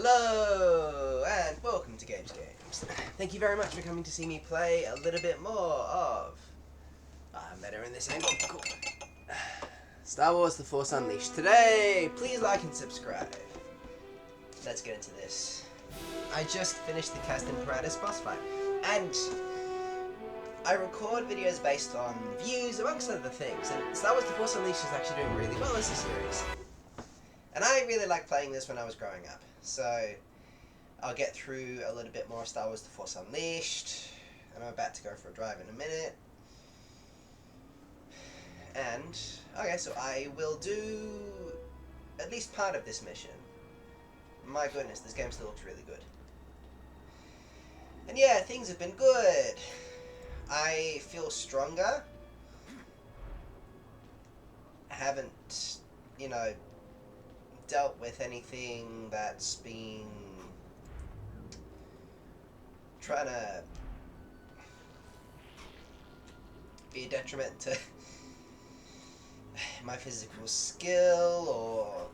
Hello, and welcome to Games. Thank you very much for coming to see me play a little bit more of... I'm better in this angle. Cool. Star Wars The Force Unleashed. Today, please like and subscribe. Let's get into this. I just finished the Cast Imperatus boss fight, and I record videos based on views, amongst other things, and Star Wars The Force Unleashed is actually doing really well as a series. And I really liked playing this when I was growing up, so I'll get through a little bit more Star Wars The Force Unleashed, and I'm about to go for a drive in a minute. And, okay, so I will do at least part of this mission. My goodness, this game still looks really good. And yeah, things have been good. I feel stronger. I haven't, dealt with anything that's been trying to be a detriment to my physical skill or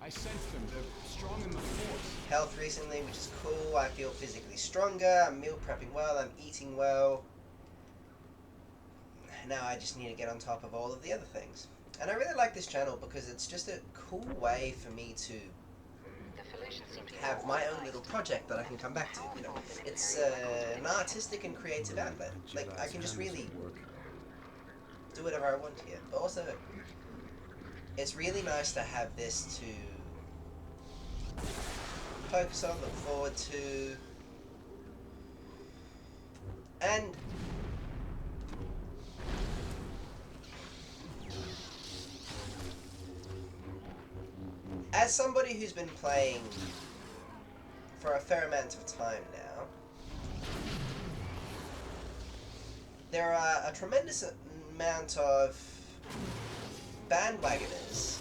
I sense them. They're strong in the Force. health recently, which is cool. I feel physically stronger. I'm meal prepping well. I'm eating well. Now I just need to get on top of all of the other things. And I really like this channel because it's just a cool way for me to have my own little project that I can come back to. It's an artistic and creative outlet. Like, I can just really do whatever I want here. But also, it's really nice to have this to focus on, look forward to, and as somebody who's been playing for a fair amount of time now, there are a tremendous amount of bandwagoners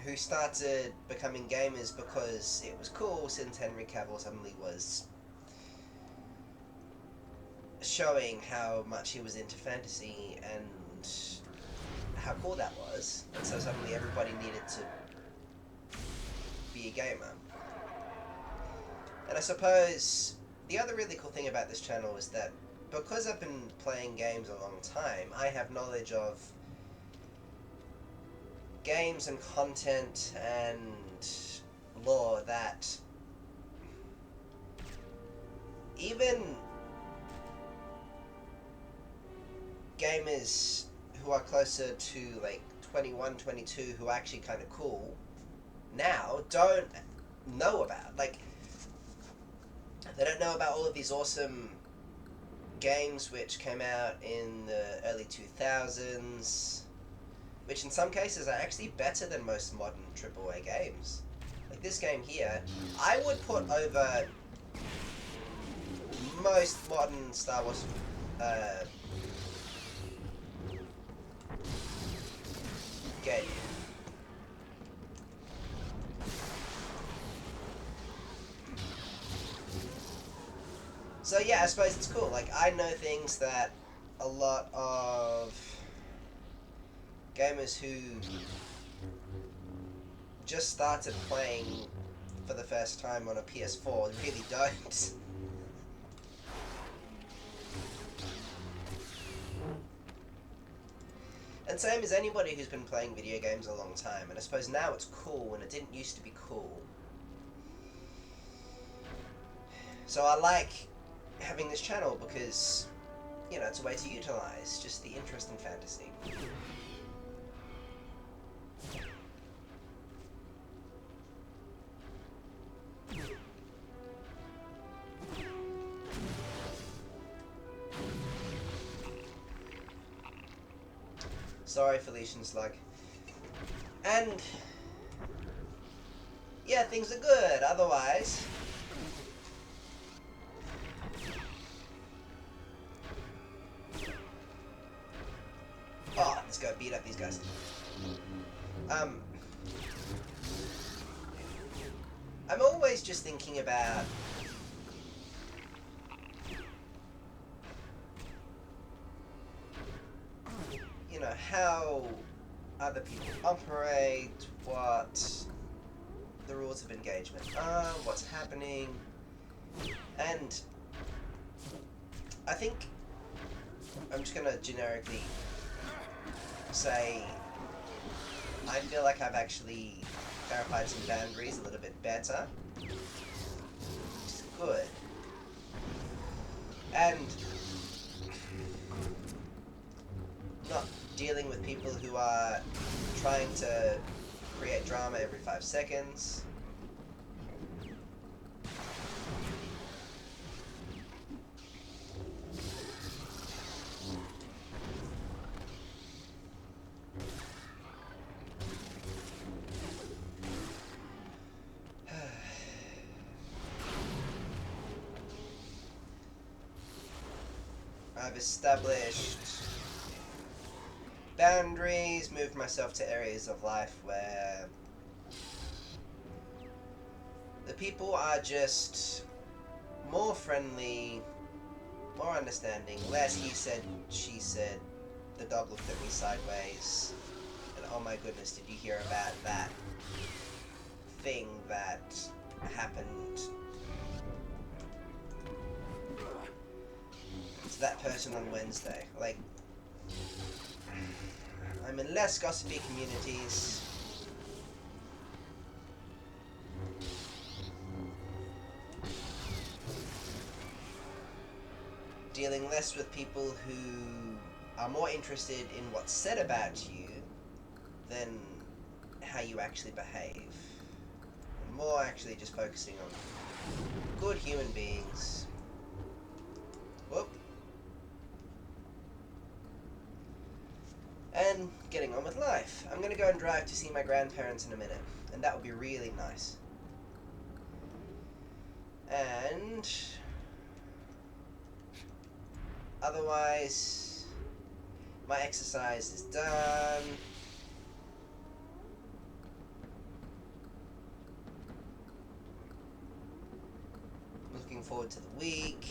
who started becoming gamers because it was cool since Henry Cavill suddenly was showing how much he was into fantasy and how cool that was, and so suddenly everybody needed to be a gamer. And I suppose the other really cool thing about this channel is that because I've been playing games a long time, I have knowledge of games and content and lore that even gamers who are closer to like 21, 22, who are actually kind of cool now don't know about. Like, they don't know about all of these awesome games which came out in the early 2000s, which in some cases are actually better than most modern AAA games. Like this game here, I would put over most modern Star Wars game. So yeah, I suppose it's cool. Like, I know things that a lot of gamers who just started playing for the first time on a PS4 really don't. And same as anybody who's been playing video games a long time, and I suppose now it's cool when it didn't used to be cool. So I like having this channel because, it's a way to utilize just the interest in fantasy. Sorry, Felician Slug. And yeah, things are good. Otherwise, let's go beat up these guys. I'm always just thinking about how other people operate, what the rules of engagement are, what's happening, and I think I'm just gonna generically say I feel like I've actually clarified some boundaries a little bit better, which is good. And not dealing with people who are trying to create drama every 5 seconds. I've established boundaries, moved myself to areas of life where the people are just more friendly, more understanding, less he said, she said, the dog looked at me sideways, and oh my goodness, did you hear about that thing that happened to that person on Wednesday? Like, I'm in less gossipy communities. Dealing less with people who are more interested in what's said about you than how you actually behave. And more actually just focusing on good human beings. Whoop. And getting on with life. I'm going to go and drive to see my grandparents in a minute, and that would be really nice. And otherwise, my exercise is done. Looking forward to the week.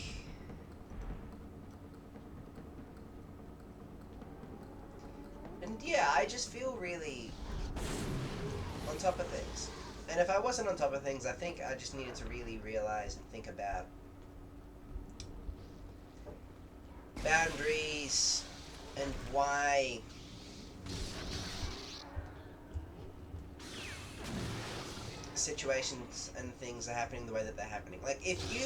And yeah, I just feel really on top of things. And if I wasn't on top of things, I think I just needed to really realize and think about boundaries and why situations and things are happening the way that they're happening. Like, if you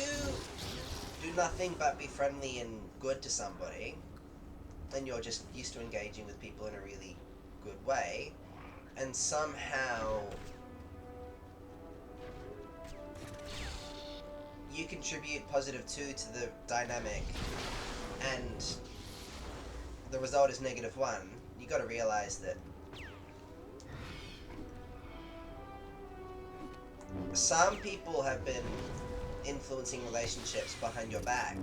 do nothing but be friendly and good to somebody, and you're just used to engaging with people in a really good way, and somehow you contribute positive 2 to the dynamic, and the result is -1, you gotta realize that some people have been influencing relationships behind your back.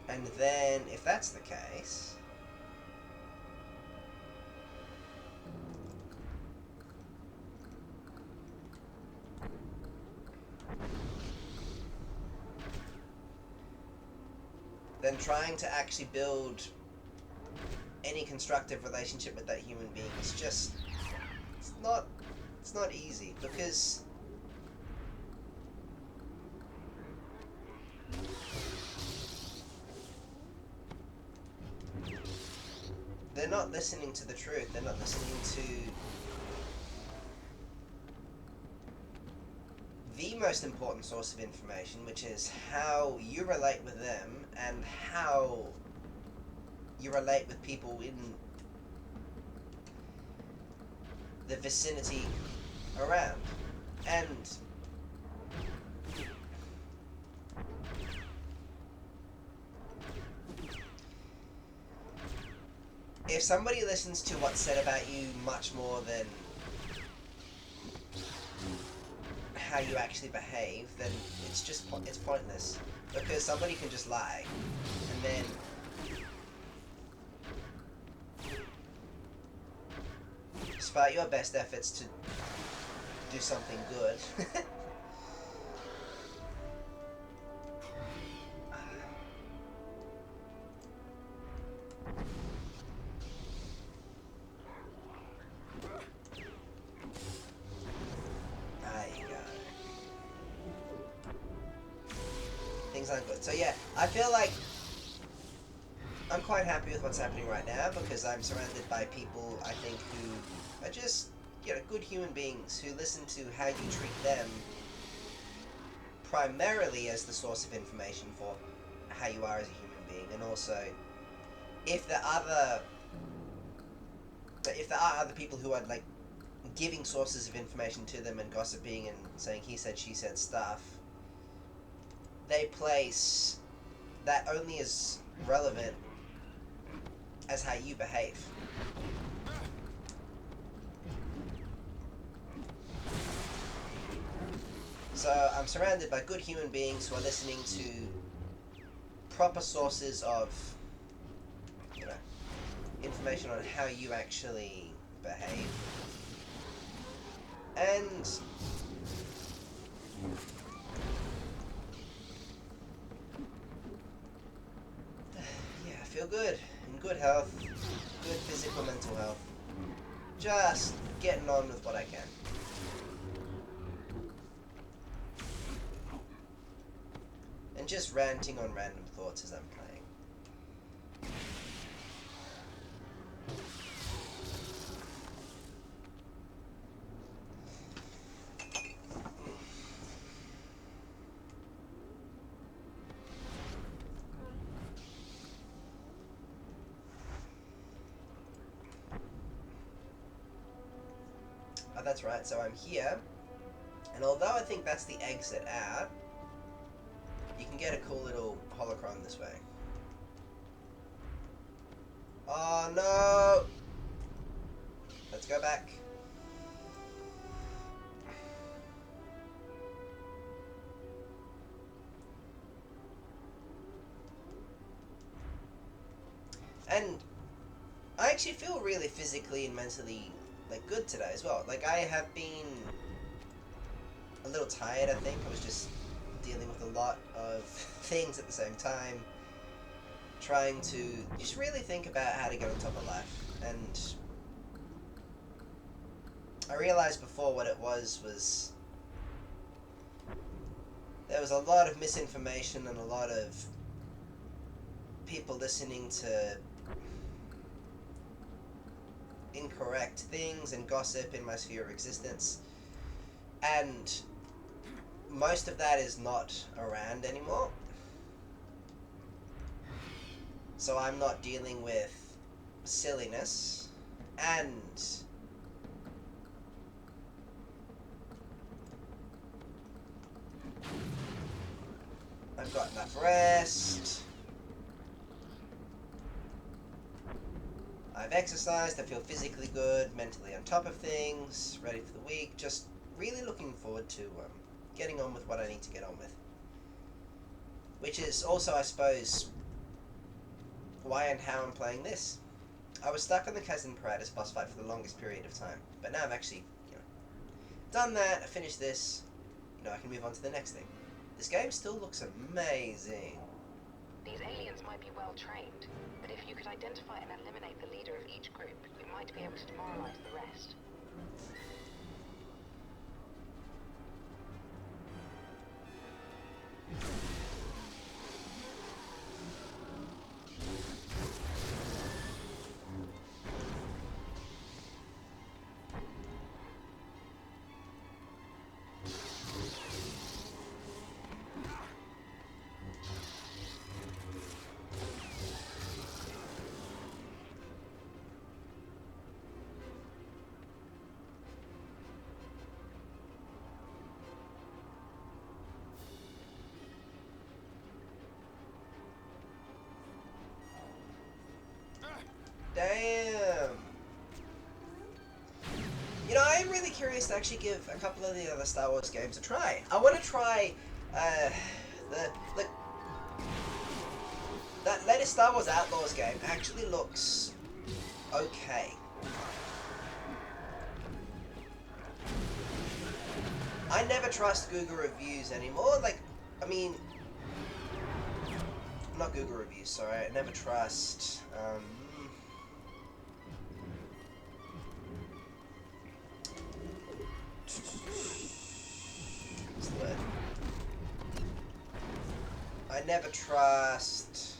And then, if that's the case, then trying to actually build any constructive relationship with that human being is just, it's not easy, because they're not listening to the truth. They're not listening to the most important source of information, which is how you relate with them and how you relate with people in the vicinity around. And if somebody listens to what's said about you much more than how you actually behave, then it's pointless, because somebody can just lie, and then despite your best efforts to do something good. There you go. Things aren't good. So yeah, I feel like I'm quite happy with what's happening right now because I'm surrounded by people, I think, who are just, you know, good human beings who listen to how you treat them primarily as the source of information for how you are as a human being, and also if there are other people who are like giving sources of information to them and gossiping and saying he said she said stuff, they place that only as relevant as how you behave. So I'm surrounded by good human beings who are listening to proper sources of, you know, information on how you actually behave. And yeah, I feel good. In good health, good physical, mental health. Just getting on with what I can. And just ranting on random thoughts as I'm playing. Oh, that's right, so I'm here. And although I think that's the exit out, you can get a cool little holocron this way. Oh no! Let's go back. And I actually feel really physically and mentally like good today as well. Like I have been a little tired, I think. I was just dealing with a lot of things at the same time, trying to just really think about how to get on top of life. And I realized before what it was there was a lot of misinformation and a lot of people listening to incorrect things and gossip in my sphere of existence, and most of that is not around anymore. So I'm not dealing with silliness, and I've got enough rest. I've exercised, I feel physically good, mentally on top of things, ready for the week, just really looking forward to getting on with what I need to get on with. Which is also, I suppose, why and how I'm playing this. I was stuck on the Kazan Paratus boss fight for the longest period of time, but now I've actually, you know, done that, I finished this, you know, I can move on to the next thing. This game still looks amazing. These aliens might be well trained, but if you could identify and eliminate the leader of each group, you might be able to demoralize the rest. Damn. You know, I'm really curious to actually give a couple of the other Star Wars games a try. I want to try that latest Star Wars Outlaws game actually looks okay. I never trust Google reviews anymore. Like, I mean, not Google reviews, sorry. I never trust, what's the word? I never trust...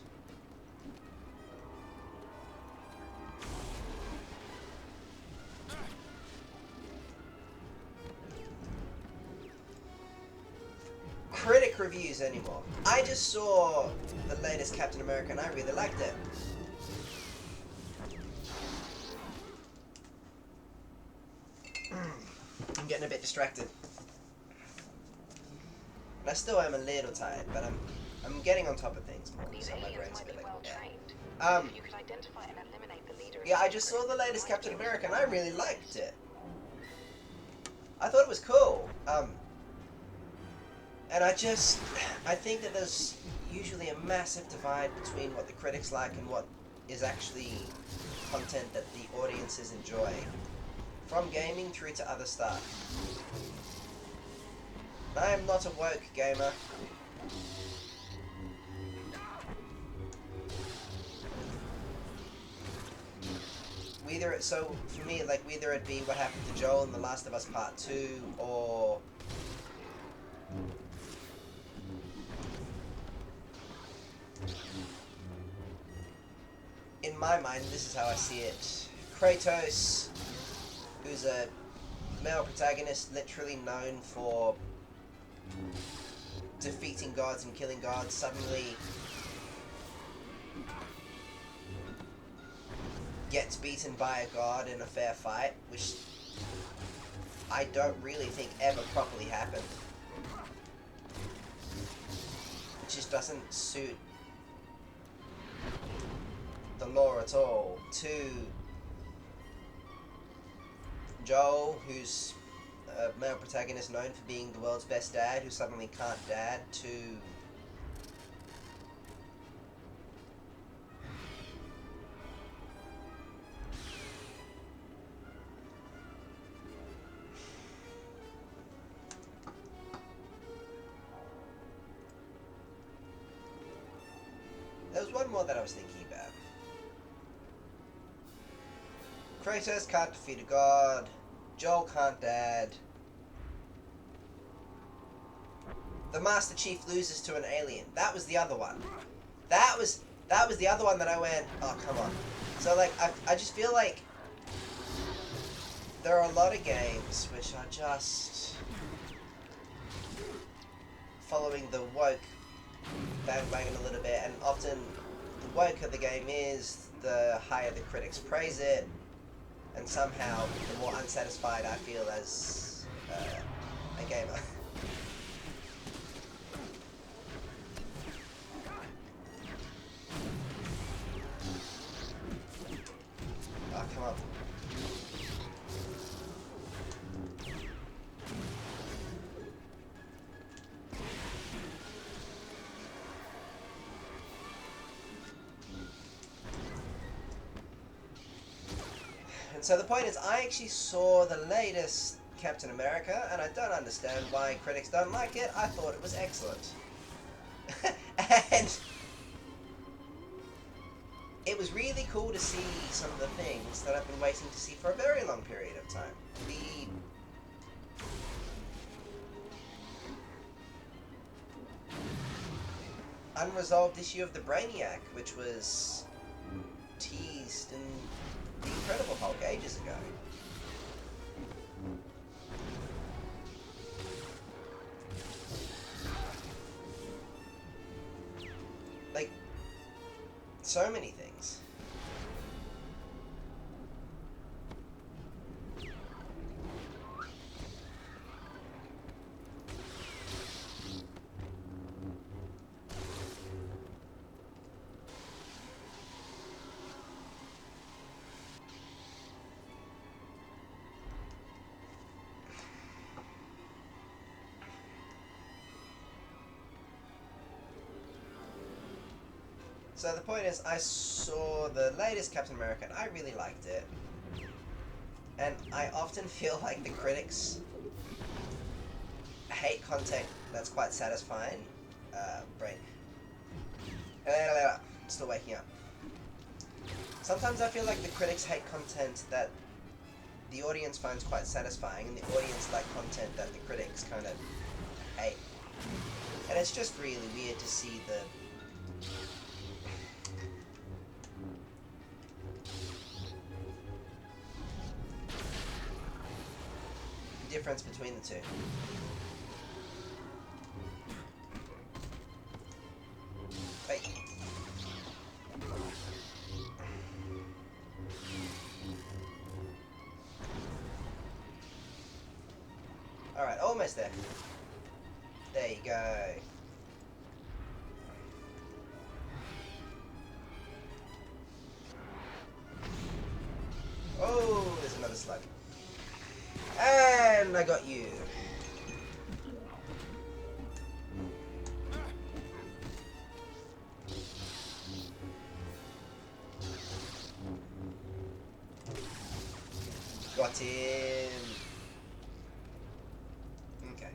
critic reviews anymore. I just saw the latest Captain America and I really liked it. I'm getting a bit distracted. And I still am a little tired, but I'm getting on top of things more. These So my aliens brain's a might bit be like, well yeah. trained. If you could identify and eliminate the leader of Yeah, I each just group, saw the latest you might Captain be able to America and I tomorrow really the liked race. it. I thought it was cool. And I think that there's usually a massive divide between what the critics like and what is actually content that the audiences enjoy. From gaming through to other stuff. And I am not a woke gamer. So for me, like, whether it be what happened to Joel in The Last of Us Part 2, or in my mind, this is how I see it. Kratos, who's a male protagonist literally known for defeating gods and killing gods, suddenly gets beaten by a god in a fair fight, which I don't really think ever properly happened. It just doesn't suit the lore at all. To Joel, who's a male protagonist known for being the world's best dad, who suddenly can't dad, to there was one more that I was thinking about. Kratos can't defeat a god. Joel can't dad. The Master Chief loses to an alien. That was the other one. That was the other one that I went, oh, come on. So, like, I just feel like there are a lot of games which are just following the woke bandwagon a little bit, and often the woker the game is, the higher the critics praise it, and somehow the more unsatisfied I feel as a gamer. Oh, come on. And so the point is, I actually saw the latest Captain America, and I don't understand why critics don't like it. I thought it was excellent. And it was really cool to see some of the things that I've been waiting to see for a very long period of time. The unresolved issue of the Brainiac, which was teased in The Incredible Hulk ages ago. Like, so many things. So the point is, I saw the latest Captain America and I really liked it. And I often feel like the critics hate content that's quite satisfying. Brain. Still waking up. Sometimes I feel like the critics hate content that the audience finds quite satisfying, and the audience like content that the critics kind of hate. And it's just really weird to see the difference between the two. Wait. Alright, almost there. There you go. Oh, there's another slug. And I got you. Got him. Okay.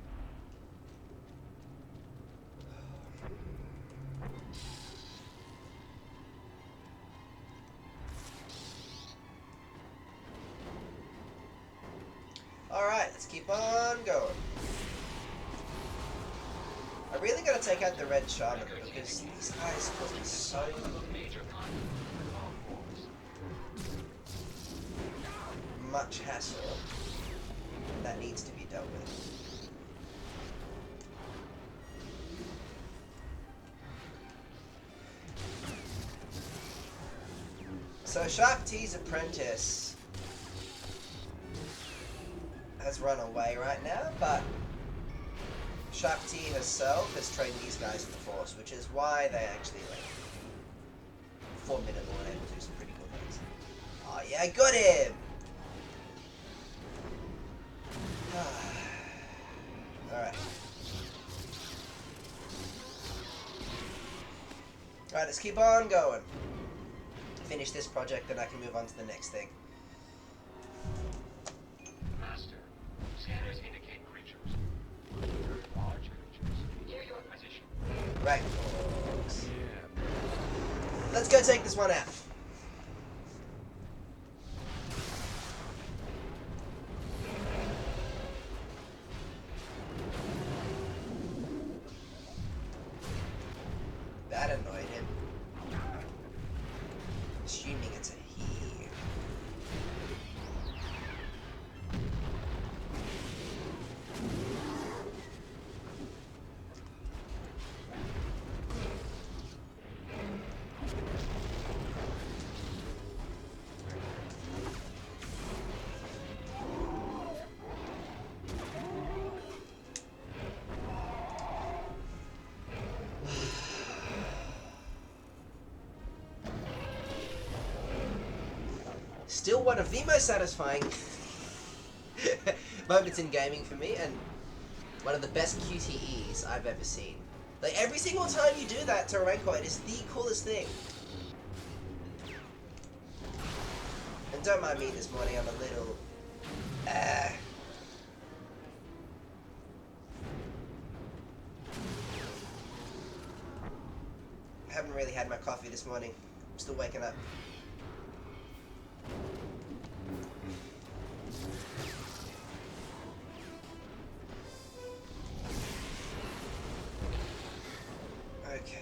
Alright, let's keep on going. I really gotta take out the red shaman because these guys cause me so much hassle that needs to be dealt with. So Shark T's apprentice has run away right now, but Shark T herself has trained these guys in the Force, which is why they actually like formidable and able to do some pretty cool things. Oh yeah, I got him! Alright. Alright, let's keep on going. Finish this project, then I can move on to the next thing. Master, scanners indicate creatures. Very large creatures. Near your position. Right. Let's go take this one out. That annoyed him. Assuming it's a he. Still one of the most satisfying moments in gaming for me, and one of the best QTEs I've ever seen. Like, every single time you do that to a Rancor, it is the coolest thing. And don't mind me this morning, I'm a little... I haven't really had my coffee this morning. I'm still waking up. Okay.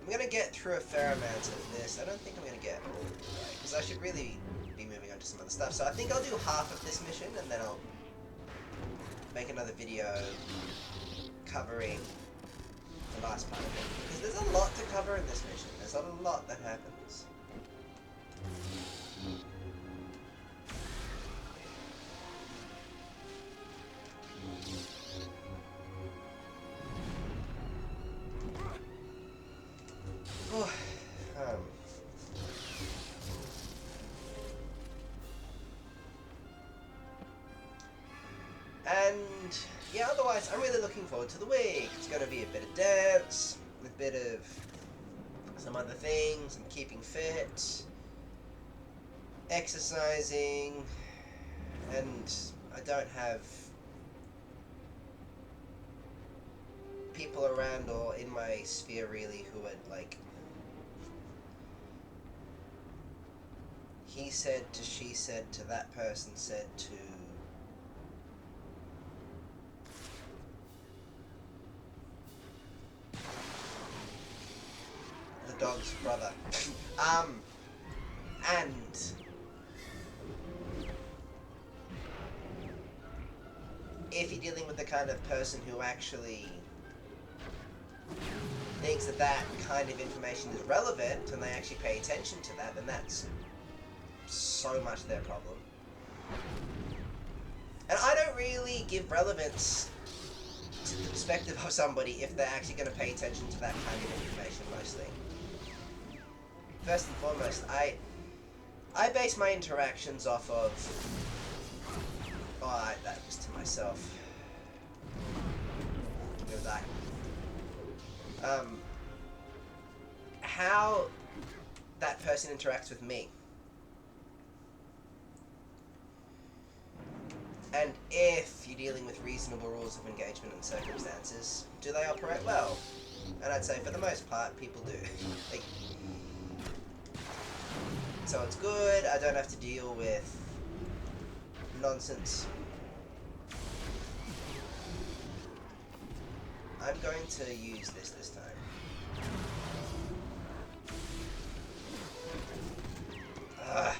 I'm gonna get through a fair amount of this. I don't think I'm gonna get all the way, because I should really be moving on to some other stuff. So I think I'll do half of this mission, and then I'll make another video covering the last part of it. Because there's a lot to cover in this mission. There's a lot that happens. yeah, otherwise, I'm really looking forward to the week. It's going to be a bit of dance, a bit of some other things. I'm keeping fit, exercising, and I don't have people around or in my sphere really who are like he said to she said to that person said to the dog's brother. And if you're dealing with the kind of person who actually thinks that that kind of information is relevant and they actually pay attention to that, then that's so much their problem. And I don't really give relevance to the perspective of somebody if they're actually going to pay attention to that kind of information mostly. First and foremost, I base my interactions off of... Oh, that was to myself. I'm gonna die. How that person interacts with me. And if you're dealing with reasonable rules of engagement and circumstances, do they operate well? And I'd say for the most part, people do. Like, so it's good, I don't have to deal with nonsense. I'm going to use this time. Ugh.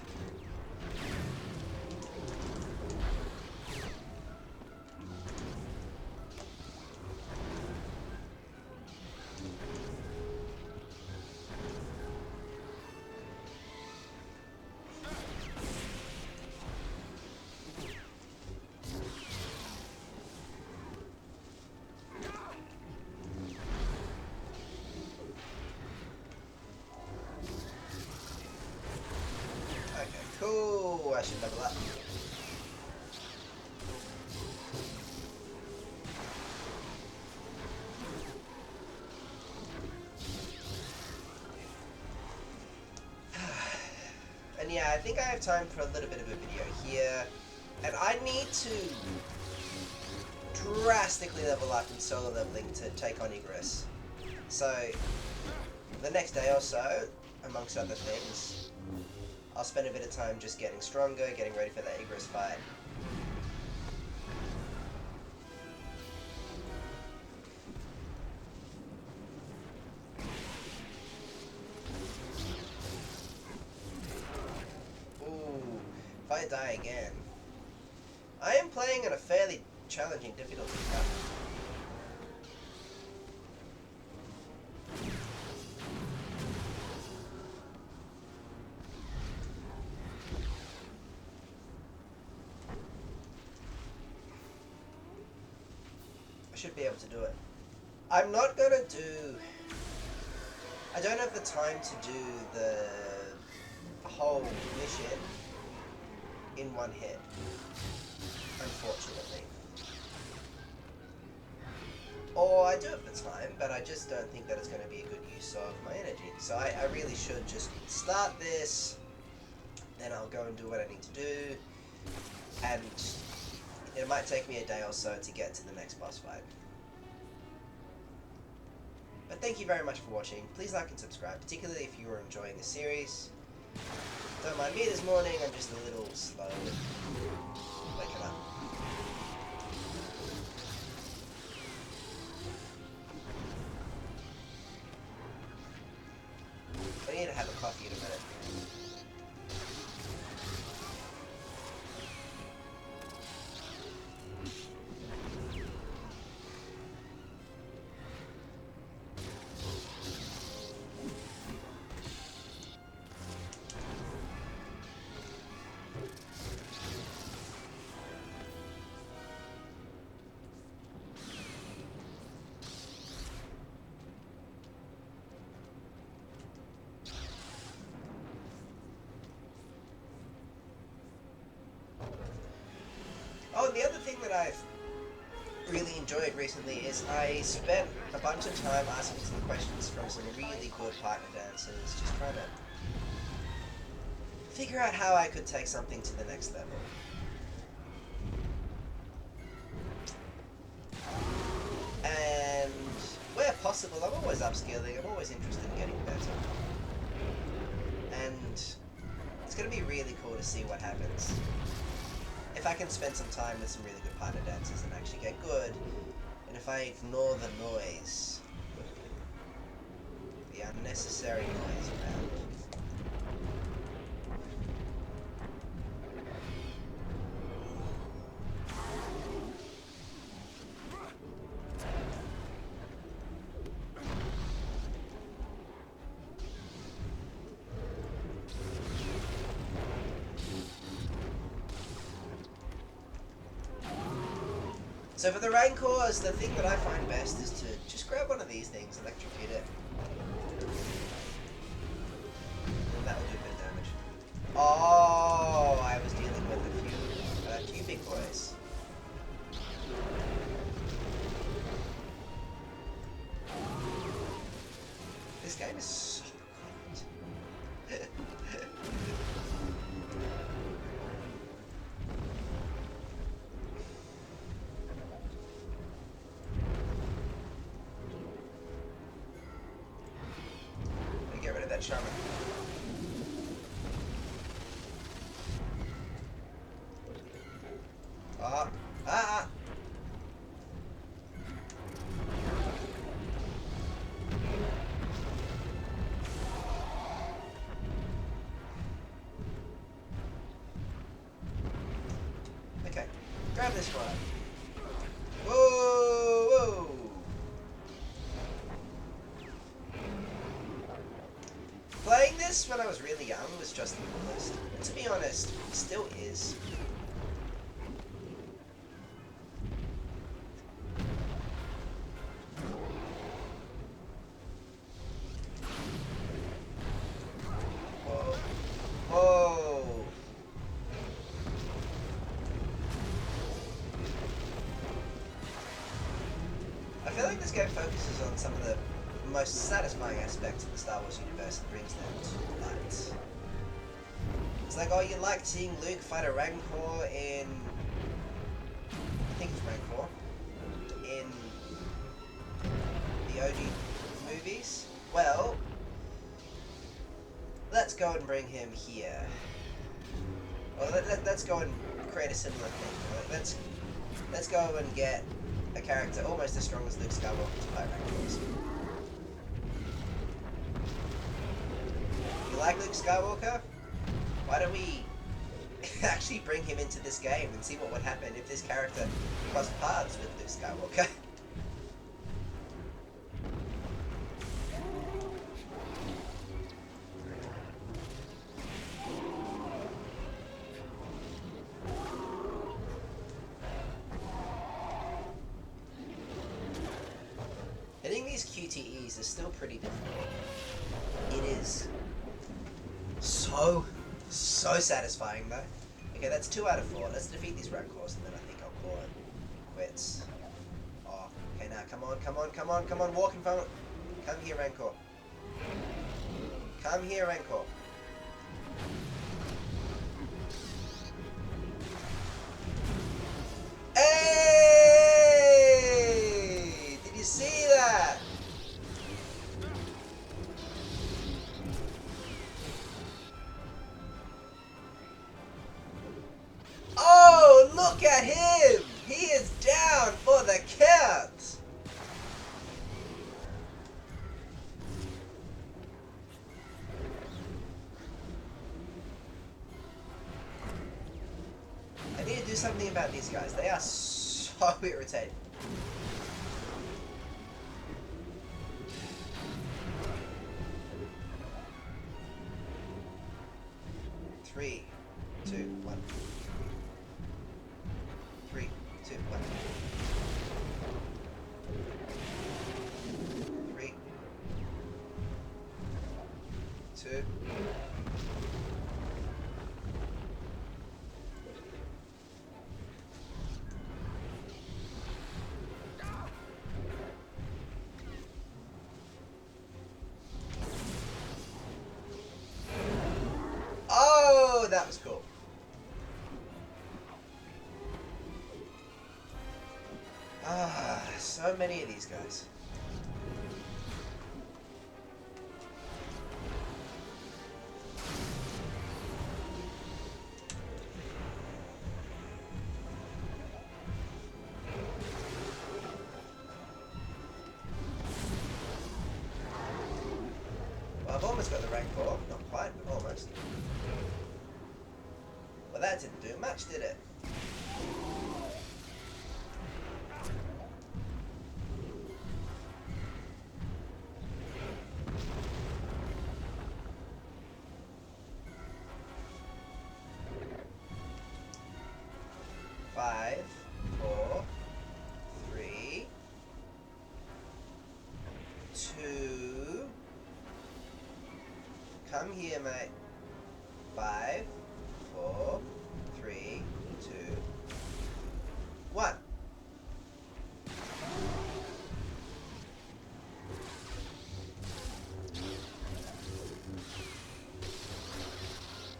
Cool, I should level up. And yeah, I think I have time for a little bit of a video here. And I need to drastically level up in solo leveling to take on Igris. So, the next day or so, amongst other things, I'll spend a bit of time just getting stronger, getting ready for that Igris fight. Ooh, if I die again. I am playing on a fairly challenging difficulty now. Should be able to do it. I'm not gonna do... I don't have the time to do the whole mission in one hit, unfortunately. Or I do have the time, but I just don't think that it's going to be a good use of my energy. So I really should just start this, then I'll go and do what I need to do, and it might take me a day or so to get to the next boss fight. But thank you very much for watching. Please like and subscribe, particularly if you are enjoying the series. Don't mind me this morning, I'm just a little slow waking up. I need to have a coffee in a minute. Oh, the other thing that I've really enjoyed recently is I spent a bunch of time asking some questions from some really good partner dancers, just trying to figure out how I could take something to the next level. And where possible, I'm always upskilling, I'm always interested in getting better. And it's going to be really cool to see what happens if I can spend some time with some really good partner dancers and actually get good, and if I ignore the noise, the unnecessary noise around. So for the Rancors, the thing that I find best is to just grab one of these things, electrocute it. And that'll do a bit of damage. Oh, I was dealing with a few big boys. This game is so good. Get rid of that shaman. Ah! Okay, grab this one. Whoa! Playing this when I was really young was just the coolest. And to be honest, it still is. Whoa. Whoa! I feel like this game focuses on some of the most satisfying aspects of the Star Wars universe and brings them to light. It's like, oh, you liked seeing Luke fight a Rancor in... I think it's Rancor. In the OG movies? Well, let's go and bring him here. Well, let's go and create a similar thing. Let's go and get a character almost as strong as Luke Skywalker to fight Rancors. You like Luke Skywalker? Why don't we actually bring him into this game and see what would happen if this character crossed paths with Luke Skywalker? Hitting these QTEs is still pretty difficult. It is. So satisfying though. Okay, that's 2 out of 4. Let's defeat these Rancors and then I think I'll call it quits. Oh, okay, now come on, walk in front. Come here, Rancor. Come here, Rancor. Hey! Did you see that? Oh, look at him! He is down for the count! I need to do something about these guys. They are so irritating. Three, 2, 1. 3, 2, 1. 3, 2. that was cool. Ah, so many of these guys. Well, I've almost got the rank 4. Not quite, but almost. Well, that didn't do much, did it? Five, 4, 3, 2. Come here, mate. 5, 4, 3, 2, 1.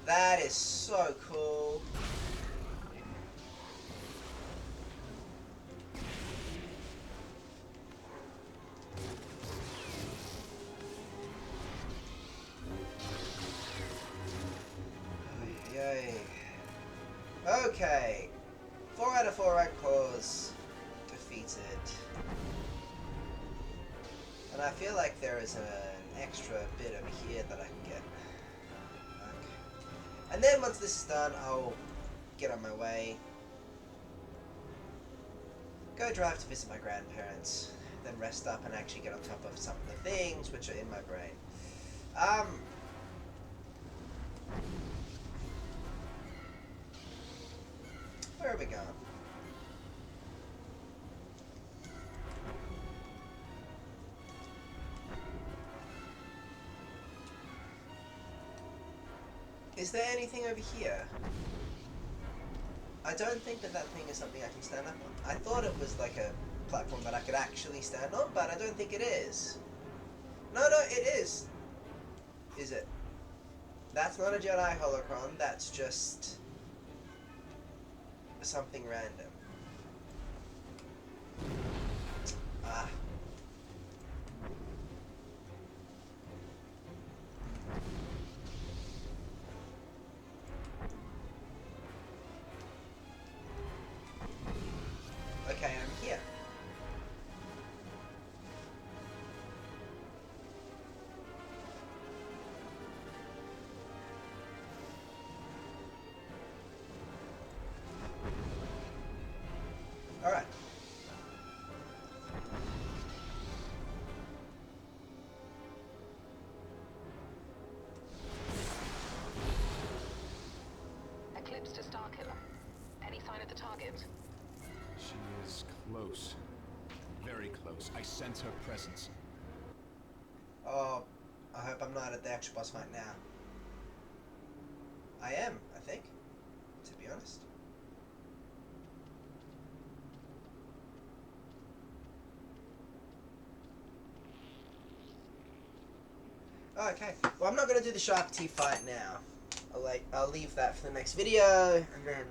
That is so cool. Yay. Okay. 4 out of 4 rank cores defeated. And I feel like there is an extra bit over here that I can get. Okay. And then once this is done, I'll get on my way. Go drive to visit my grandparents. Then rest up and actually get on top of some of the things which are in my brain. Where are we going? Is there anything over here? I don't think that thing is something I can stand up on. I thought it was like a platform that I could actually stand on, but I don't think it is. No, it is. Is it? That's not a Jedi holocron, that's just something random. Ah. Okay, I'm here. All right. Eclipse to Starkiller. Any sign of the target? She is close. Very close. I sense her presence. Oh, I hope I'm not at the actual boss fight now. I am, I think, to be honest. Okay, well I'm not going to do the Shark T fight now. I'll leave that for the next video, and then